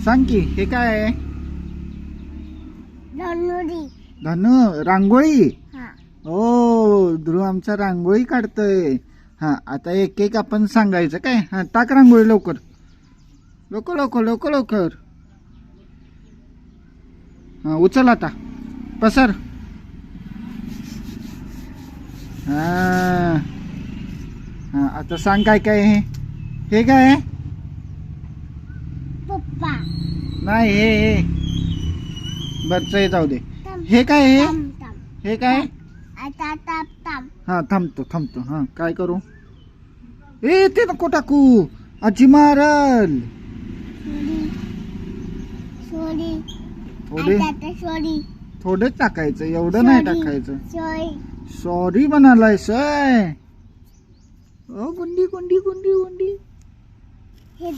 सांग की हे काय आहे? धनु रांगोळी. हो ध्रुव आमचा रांगोळी काढतोय. हा आता एक एक आपण सांगायचं काय. हा टाक रांगोळी लवकर लवकर लवकर लवकर लवकर. हा उचल आता पसर. हा हा आता सांग काय काय आहे हे काय आहे? पप्पा नाही हे बरच जाऊ दे. हे काय आहे? हे काय? हा थांबतो थांबतो. हा काय करू? ए ते नको टाकू आजी मारल. थोडंच टाकायचं एवढं नाही टाकायचं. सॉरी म्हणालाय सय. ओ गुंडी गुंडी गुंडी गुंडी.